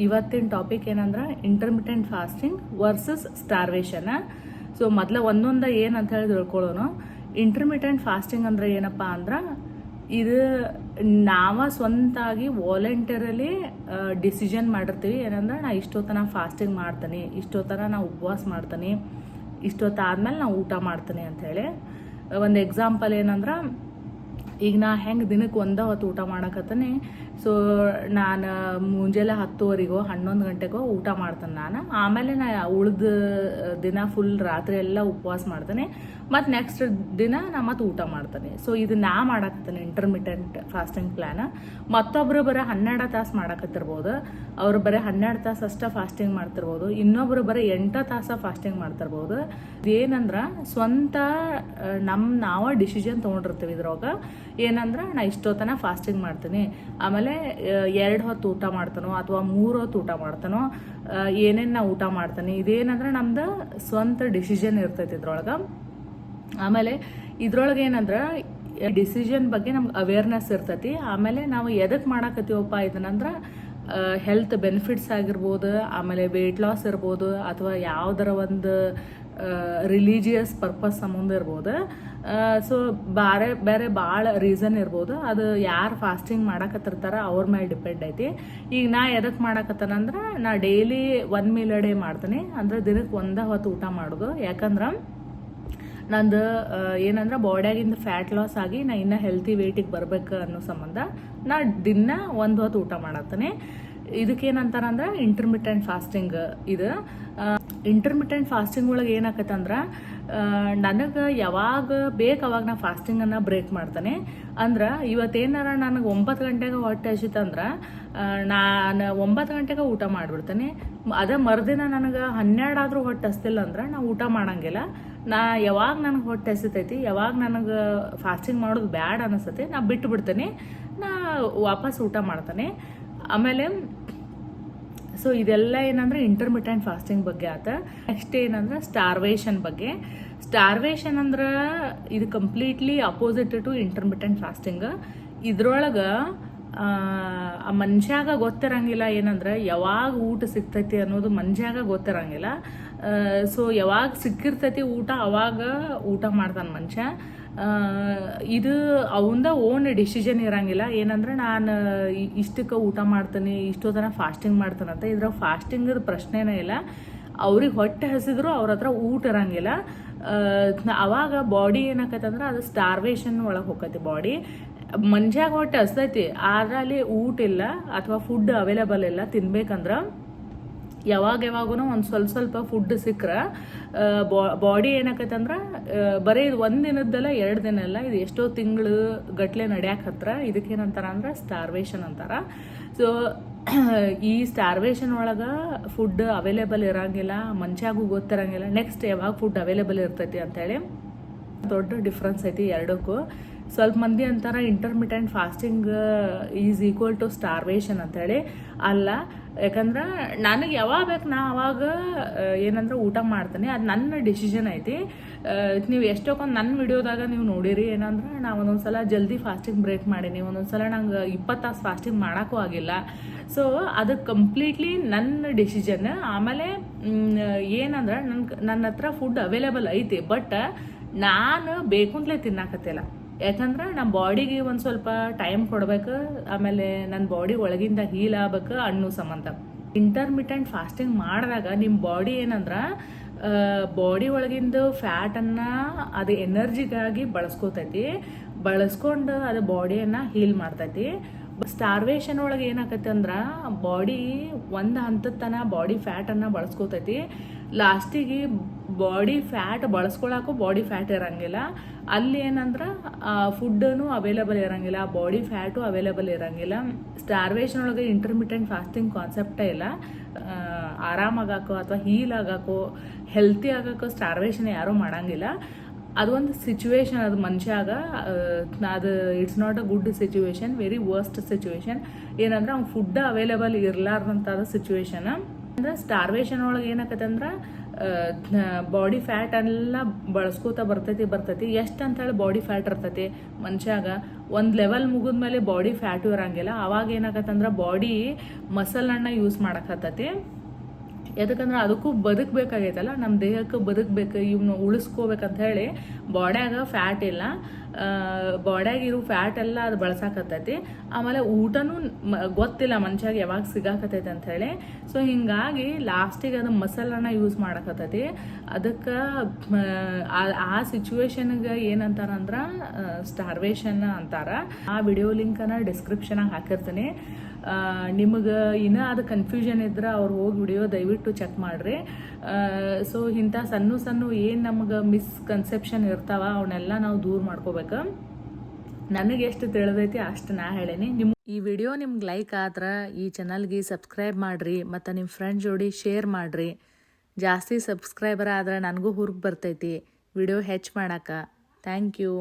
ಇವತ್ತಿನ ಟಾಪಿಕ್ ಏನಂದ್ರೆ intermittent fasting versus starvation. So ಮೊದಲ ಒಂದೊಂದು ಏನಂತ ಹೇಳಿ ತಿಳ್ಕೊಳ್ಳೋಣ. ಇಂಟರ್ಮಿಟೆಂಟ್ ಫಾಸ್ಟಿಂಗ್ ಅಂದ್ರೆ ಏನಪ್ಪ ಅಂದ್ರೆ ಇದು ನಾವ ಸ್ವಂತಾಗಿ ವಾಲಂಟಿಯರಲಿ ಡಿಸಿಷನ್ ಮಾಡಿರ್ತೀವಿ. ಏನಂದ್ರೆ ನಾ ಇಷ್ಟೊತ್ತನ ಫಾಸ್ಟಿಂಗ್ ಮಾಡ್ತೀನಿ, ಇಷ್ಟೊತ್ತನ ನಾ ಉಪವಾಸ ಮಾಡ್ತೀನಿ, ಇಷ್ಟೊತ್ತಾದ್ಮೇಲೆ ನಾ ಊಟ ಮಾಡ್ತೀನಿ ಅಂಥೇಳಿ. ಒಂದು ಎಕ್ಸಾಂಪಲ್ ಏನಂದ್ರೆ ಈಗ ನಾ ಹೆಂಗೆ ದಿನಕ್ಕೆ ಒಂದೇ ಹೊತ್ತು ಊಟ ಮಾಡಕತ್ತೀನಿ. ಸೊ ನಾನು ಮುಂಜಾನೆ 10:00 11 ಗಂಟೆಗೋ ಊಟ ಮಾಡ್ತೇನೆ ನಾನು. ಆಮೇಲೆ ನಾ ಉಳ್ದ ದಿನ ಫುಲ್ ರಾತ್ರಿ ಎಲ್ಲ ಉಪವಾಸ ಮಾಡ್ತೇನೆ. ಮತ್ತು ನೆಕ್ಸ್ಟ್ ದಿನ ನಾ ಮತ್ತೆ ಊಟ ಮಾಡ್ತೇನೆ. ಸೊ ಇದು ನಾ ಮಾಡಕತ್ತೀನಿ ಇಂಟರ್ಮಿಟೆಂಟ್ ಫಾಸ್ಟಿಂಗ್ ಪ್ಲ್ಯಾನ್. ಮತ್ತೊಬ್ರು ಬರೀ 12 ತಾಸು ಮಾಡಕತ್ತಿರ್ಬೋದು, ಅವ್ರು ಬರೀ 12 ತಾಸು ಅಷ್ಟೇ ಫಾಸ್ಟಿಂಗ್ ಮಾಡ್ತಿರ್ಬೋದು, ಇನ್ನೊಬ್ರು ಬರೀ 8 ತಾಸು ಫಾಸ್ಟಿಂಗ್ ಮಾಡ್ತಿರ್ಬೋದು. ಇದೇನಂದ್ರೆ ಸ್ವಂತ ನಾವು ಡಿಸಿಷನ್ ತೊಗೊಂಡಿರ್ತೀವಿ. ಇದ್ರೊಳಗೆ ಏನಂದ್ರೆ ನಾ ಇಷ್ಟೊತ್ತನ ಫಾಸ್ಟಿಂಗ್ ಮಾಡ್ತೀನಿ, ಆಮೇಲೆ 2 ಹೊತ್ತು ಊಟ ಮಾಡ್ತಾನೋ ಅಥವಾ 3 ಹೊತ್ತು ಊಟ ಮಾಡ್ತಾನೋ, ಏನೇನು ನಾ ಊಟ ಮಾಡ್ತೀನಿ. ಇದೇನಂದ್ರೆ ನಮ್ದು ಸ್ವಂತ ಡಿಸಿಷನ್ ಇರ್ತೈತಿ ಇದ್ರೊಳಗೆ. ಆಮೇಲೆ ಇದ್ರೊಳಗೆ ಏನಂದ್ರೆ ಡಿಸಿಷನ್ ಬಗ್ಗೆ ನಮ್ಗೆ ಅವೇರ್ನೆಸ್ ಇರ್ತೈತಿ. ಆಮೇಲೆ ನಾವು ಎದಕ್ಕೆ ಮಾಡಾಕತ್ತೀವಪ್ಪ ಇದನ್ನಂದ್ರೆ ಹೆಲ್ತ್ ಬೆನಿಫಿಟ್ಸ್ ಆಗಿರ್ಬೋದು, ಆಮೇಲೆ ವೆಯ್ಟ್ ಲಾಸ್ ಇರ್ಬೋದು, ಅಥವಾ ಯಾವುದರ ಒಂದು ರಿಲಿಜಿಯಸ್ ಪರ್ಪಸ್ ಸಂಬಂಧ ಇರ್ಬೋದು. ಸೊ ಬೇರೆ ಭಾಳ ರೀಸನ್ ಇರ್ಬೋದು. ಅದು ಯಾರು ಫಾಸ್ಟಿಂಗ್ ಮಾಡಕತ್ತಿರ್ತಾರ ಅವ್ರ ಮೇಲೆ ಡಿಪೆಂಡ್ ಐತಿ. ಈಗ ನಾ ಎದಕ್ಕೆ ಮಾಡಕತ್ತಾನಂದ್ರೆ ನಾ ಡೈಲಿ 1 ಮೀಲ್ ಅ ಡೇ ಮಾಡ್ತೀನಿ. ಅಂದ್ರೆ ದಿನಕ್ಕೆ ಒಂದೇ ಹೊತ್ತು ಊಟ ಮಾಡೋದು. ಯಾಕಂದ್ರೆ ನಂದು ಏನಂದ್ರೆ ಬಾಡಿಯಾಗಿಂದ ಫ್ಯಾಟ್ ಲಾಸ್ ಆಗಿ ನಾ ಇನ್ನೂ ಹೆಲ್ತಿ ವೇಟಿಗೆ ಬರ್ಬೇಕು ಅನ್ನೋ ಸಂಬಂಧ ನಾ ದಿನ 1 ಹೊತ್ತು ಊಟ ಮಾಡತ್ತೀನಿ. ಇದಕ್ಕೇನಂತಾರಂದ್ರೆ ಇಂಟರ್ಮಿಟೆಂಟ್ ಫಾಸ್ಟಿಂಗ್. ಇದು ಇಂಟರ್ಮಿಟೆಂಟ್ ಫಾಸ್ಟಿಂಗ್ ಒಳಗೆ ಏನಾಕತ್ತಂದ್ರೆ ನನಗೆ ಯಾವಾಗ ಬೇಕು ಅವಾಗ ನಾ ಫಾಸ್ಟಿಂಗನ್ನು ಬ್ರೇಕ್ ಮಾಡ್ತಾನೆ. ಅಂದ್ರೆ ಇವತ್ತೇನಾರ ನನಗೆ 9 ಗಂಟೆಗೆ ಹೊಟ್ಟೆ ಹಸಿತಂದ್ರೆ ನಾನು 9 ಗಂಟೆಗೆ ಊಟ ಮಾಡಿಬಿಡ್ತೇನೆ. ಅದೇ ಮರುದಿನ ನನಗೆ 12 ಆದರೂ ಹೊಟ್ಟೆ ಹಸ್ತಿಲ್ಲ ಅಂದ್ರೆ ನಾ ಊಟ ಮಾಡಂಗಿಲ್ಲ. ನಾ ಯಾವಾಗ ನನಗೆ ಹೊಟ್ಟೆ ಹಸಿತೈತಿ, ಯಾವಾಗ ನನಗೆ ಫಾಸ್ಟಿಂಗ್ ಮಾಡೋದು ಬ್ಯಾಡ್ ಅನಿಸ್ತೈತಿ, ನಾ ಬಿಟ್ಟು ಬಿಡ್ತೇನೆ, ನಾ ವಾಪಸ್ ಊಟ ಮಾಡ್ತಾನೆ. ಆಮೇಲೆ ಸೊ ಇದೆಲ್ಲ ಏನಂದ್ರೆ ಇಂಟರ್ಮಿಟೆಂಟ್ ಫಾಸ್ಟಿಂಗ್ ಬಗ್ಗೆ ಆತ. ನೆಕ್ಸ್ಟ್ ಏನಂದ್ರೆ ಸ್ಟಾರ್ವೇಷನ್ ಬಗ್ಗೆ. ಸ್ಟಾರ್ವೇಷನ್ ಅಂದ್ರೆ ಇದು completely opposite to intermittent fasting. ಇದ್ರೊಳಗೆ ಆ ಮನುಷ್ಯಾಗ ಗೊತ್ತಿರಂಗಿಲ್ಲ ಏನಂದ್ರೆ ಯಾವಾಗ ಊಟ ಸಿಗ್ತೈತಿ ಅನ್ನೋದು ಮನುಷ್ಯಾಗ ಗೊತ್ತಿರಂಗಿಲ್ಲ. ಸೊ ಯಾವಾಗ ಸಿಕ್ಕಿರ್ತೈತಿ ಊಟ ಅವಾಗ ಊಟ ಮಾಡ್ತಾನೆ ಮನುಷ್ಯ. ಇದು ಅವಂದ ಓನ್ ಡಿಸಿಷನ್ ಇರಂಗಿಲ್ಲ. ಏನಂದ್ರೆ ನಾನು ಇಷ್ಟಕ್ಕೆ ಊಟ ಮಾಡ್ತೀನಿ, ಇಷ್ಟೊತ್ತನ ಫಾಸ್ಟಿಂಗ್ ಮಾಡ್ತಾನಂತ. ಇದ್ರ ಫಾಸ್ಟಿಂಗ್ ಪ್ರಶ್ನೆನೇ ಇಲ್ಲ. ಅವ್ರಿಗೆ ಹೊಟ್ಟೆ ಹಸಿದ್ರು ಅವ್ರ ಹತ್ರ ಊಟ ಇರಂಗಿಲ್ಲ. ಅವಾಗ ಬಾಡಿ ಏನಾಕತ್ತಂದ್ರೆ ಅದು ಸ್ಟಾರ್ವೇಷನ್ ಒಳಗೆ ಹೋಗತಿ. ಬಾಡಿ ಮನುಷ್ಯಾಗ ಹೊಟ್ಟೆ ಹಸ್ತೈತಿ, ಆದ್ರೆ ಅಲ್ಲಿ ಊಟ ಇಲ್ಲ ಅಥವಾ ಫುಡ್ ಅವೈಲೇಬಲ್ ಇಲ್ಲ ತಿನ್ಬೇಕಂದ್ರೆ. ಯಾವಾಗೂ ಒಂದು ಸ್ವಲ್ಪ ಫುಡ್ ಸಿಕ್ಕರೆ ಬಾಡಿ ಏನಾಕತ್ತಂದ್ರೆ ಬರೀ ಇದು 1 ದಿನದ್ದಲ್ಲ 2 ದಿನ ಅಲ್ಲ, ಇದು ಎಷ್ಟೋ ತಿಂಗಳು ಗಟ್ಲೆ ನಡ್ಯಾಕ ಹತ್ರ. ಇದಕ್ಕೇನಂತಾರ ಅಂದ್ರೆ ಸ್ಟಾರ್ವೇಷನ್ ಅಂತಾರ. ಸೊ ಈ ಸ್ಟಾರ್ವೇಷನ್ ಒಳಗೆ ಫುಡ್ ಅವೈಲೇಬಲ್ ಇರಂಗಿಲ್ಲ, ಮನುಷ್ಯಾಗೂ ಗೊತ್ತಿರಂಗಿಲ್ಲ ನೆಕ್ಸ್ಟ್ ಯಾವಾಗ ಫುಡ್ ಅವೈಲೇಬಲ್ ಇರ್ತೈತಿ ಅಂತೇಳಿ. ದೊಡ್ಡ ಡಿಫ್ರೆನ್ಸ್ ಐತಿ ಎರಡಕ್ಕೂ. ಸ್ವಲ್ಪ ಮಂದಿ ಅಂತಾರ intermittent fasting is equal to starvation ಅಂತೇಳಿ. ಅಲ್ಲ, ಯಾಕಂದ್ರೆ ನನಗೆ ಯಾವಾಗ ಬೇಕು ನಾ ಅವಾಗ ಏನಂದ್ರೆ ಊಟ ಮಾಡ್ತೀನಿ. ಅದು ನನ್ನ ಡಿಸಿಷನ್ ಐತಿ. ನೀವು ಎಷ್ಟೊಂದು ನನ್ನ ವಿಡಿಯೋದಾಗ ನೀವು ನೋಡಿರಿ ಏನಂದ್ರೆ ನಾ ಒಂದೊಂದ್ಸಲ ಜಲ್ದಿ ಫಾಸ್ಟಿಂಗ್ ಬ್ರೇಕ್ ಮಾಡೀನಿ, ಒಂದೊಂದ್ಸಲ ನಂಗೆ 20 ತಾಸು ಫಾಸ್ಟಿಂಗ್ ಮಾಡೋಕ್ಕೂ ಆಗಿಲ್ಲ. ಸೊ ಅದು ಕಂಪ್ಲೀಟ್ಲಿ ನನ್ನ ಡಿಸಿಷನ್. ಆಮೇಲೆ ಏನಂದ್ರೆ ನನ್ನ ಹತ್ರ ಫುಡ್ ಅವೈಲೇಬಲ್ ಐತಿ, ಬಟ್ ನಾನು ಬೇಕಂತಲೇ ತಿನ್ನಾಕತ್ತಿಲ್ಲ. ಯಾಕಂದ್ರೆ ನಮ್ಮ ಬಾಡಿಗೆ ಒಂದು ಸ್ವಲ್ಪ ಟೈಮ್ ಕೊಡ್ಬೇಕು, ಆಮೇಲೆ ನನ್ನ ಬಾಡಿ ಒಳಗಿಂದ ಹೀಲ್ ಆಗ್ಬೇಕು ಅನ್ನೋ ಸಂಬಂಧ. ಇಂಟರ್ಮಿಟೆಂಟ್ ಫಾಸ್ಟಿಂಗ್ ಮಾಡಿದಾಗ ನಿಮ್ಮ ಬಾಡಿ ಏನಂದ್ರೆ ಬಾಡಿ ಒಳಗಿಂದ ಫ್ಯಾಟನ್ನು ಅದು ಎನರ್ಜಿಗಾಗಿ ಬಳಸ್ಕೊಂಡು ಅದು ಬಾಡಿಯನ್ನು ಹೀಲ್ ಮಾಡ್ತೈತಿ. ಸ್ಟಾರ್ವೇಷನ್ ಒಳಗೆ ಏನಾಕತಿ ಅಂದ್ರೆ ಬಾಡಿ ಒಂದು ಹಂತದ ತನಕ ಬಾಡಿ ಫ್ಯಾಟನ್ನು ಬಳಸ್ಕೋತೈತಿ. ಲಾಸ್ಟಿಗೆ ಬಾಡಿ ಫ್ಯಾಟ್ ಬಳಸ್ಕೊಳಕ್ಕೂ ಬಾಡಿ ಫ್ಯಾಟ್ ಇರಂಗಿಲ್ಲ. ಅಲ್ಲಿ ಏನಂದ್ರೆ ಫುಡ್ಡೂ ಅವೈಲೇಬಲ್ ಇರಂಗಿಲ್ಲ, ಬಾಡಿ ಫ್ಯಾಟು ಅವೈಲೇಬಲ್ ಇರಂಗಿಲ್ಲ. ಸ್ಟಾರ್ವೇಷನ್ ಒಳಗೆ ಇಂಟರ್ಮಿಟೆಂಟ್ ಫಾಸ್ಟಿಂಗ್ ಕಾನ್ಸೆಪ್ಟೇ ಇಲ್ಲ. ಆರಾಮಾಗಕ್ಕೋ ಅಥವಾ ಹೀಲ್ ಆಗಕ್ಕೋ ಹೆಲ್ತಿ ಆಗಕ್ಕೋ ಸ್ಟಾರ್ವೇಷನ್ ಯಾರೂ ಮಾಡಂಗಿಲ್ಲ. ಅದೊಂದು ಸಿಚುವೇಶನ್, ಅದು ಮನುಷ್ಯಾಗ ಅದು it's not a good situation, very worst situation. ಏನಂದ್ರೆ ಅವ್ನು ಫುಡ್ ಅವೈಲೇಬಲ್ ಇರ್ಲಾರ್ದಂಥದ್ದು ಸಿಚುವೇಶನ್. ಅಂದ್ರೆ ಸ್ಟಾರ್ವೇಷನ್ ಒಳಗೆ ಏನಾಕತ್ತೆ ಅಂದ್ರೆ ಬಾಡಿ ಫ್ಯಾಟ್ ಎಲ್ಲ ಬಳಸ್ಕೋತಾ ಬರ್ತೈತಿ ಎಷ್ಟು ಅಂತೇಳಿ ಬಾಡಿ ಫ್ಯಾಟ್ ಇರ್ತೈತಿ ಮನುಷ್ಯಾಗ ಒಂದು ಲೆವೆಲ್ ಮುಗಿದ್ಮೇಲೆ ಬಾಡಿ ಫ್ಯಾಟು ಇರಂಗಿಲ್ಲ. ಅವಾಗ ಏನಾಗತ್ತಂದ್ರೆ ಬಾಡಿ ಮಸಲನ್ನ ಯೂಸ್ ಮಾಡಕತ್ತೈತಿ. ಯಾಕಂದ್ರೆ ಅದಕ್ಕೂ ಬದುಕಬೇಕಾಗೈತಲ್ಲ, ನಮ್ಮ ದೇಹಕ್ಕೆ ಬದುಕಬೇಕು, ಇವ್ನ ಉಳಿಸ್ಕೋಬೇಕಂತ ಹೇಳಿ ಬಾಡ್ಯಾಗ ಫ್ಯಾಟ್ ಇಲ್ಲ, ಬಾಡ್ಯಾಗ ಇರೋ ಫ್ಯಾಟ್ ಎಲ್ಲ ಅದು ಬಳಸಾಕತ್ತೈತಿ. ಆಮೇಲೆ ಊಟನೂ ಗೊತ್ತಿಲ್ಲ ಮನುಷ್ಯಾಗ ಯಾವಾಗ ಸಿಗಾಕತ್ತೈತಿ ಅಂತ ಹೇಳಿ. ಸೊ ಹಿಂಗಾಗಿ ಲಾಸ್ಟಿಗೆ ಅದು ಮಸಲನ್ನ ಯೂಸ್ ಮಾಡಕತ್ತೈತಿ. ಅದಕ್ಕೆ ಆ ಸಿಚುವೇಶನ್ಗೆ ಏನಂತಾರಂದ್ರೆ ಸ್ಟಾರ್ವೇಷನ್ ಅಂತಾರ. ಆ ವಿಡಿಯೋ ಲಿಂಕನ್ನು ಡಿಸ್ಕ್ರಿಪ್ಷನಾಗ ಹಾಕಿರ್ತೀನಿ. ನಿಮಗೆ ಇನ್ನೂ ಅದು ಕನ್ಫ್ಯೂಷನ್ ಇದ್ರೆ ಅವ್ರು ಹೋಗಿ ವಿಡಿಯೋ ದಯವಿಟ್ಟು ಚೆಕ್ ಮಾಡಿರಿ. ಸೊ ಇಂಥ ಸಣ್ಣ ಏನು ನಮ್ಗೆ ಮಿಸ್ಕನ್ಸೆಪ್ಷನ್ ಇರ್ತಾವ ಅವನ್ನೆಲ್ಲ ನಾವು ದೂರ ಮಾಡ್ಕೋಬೇಕು. ನನಗೆ ಎಷ್ಟು ತಿಳಿದೈತಿ ಅಷ್ಟು ನಾ ಹೇಳೇನಿ. ಈ ವಿಡಿಯೋ ನಿಮ್ಗೆ ಲೈಕ್ ಆದ್ರೆ ಈ ಚಾನಲ್ಗೆ ಸಬ್ಸ್ಕ್ರೈಬ್ ಮಾಡಿರಿ ಮತ್ತು ನಿಮ್ಮ ಫ್ರೆಂಡ್ ಜೋಡಿ ಶೇರ್ ಮಾಡಿರಿ. ಜಾಸ್ತಿ ಸಬ್ಸ್ಕ್ರೈಬರ್ ಆದ್ರೆ ನನಗೂ ಹುರ್ಗ್ ಬರ್ತೈತಿ ವಿಡಿಯೋ ಹೆಚ್ಚು ಮಾಡಕ್ಕೆ. Thank you.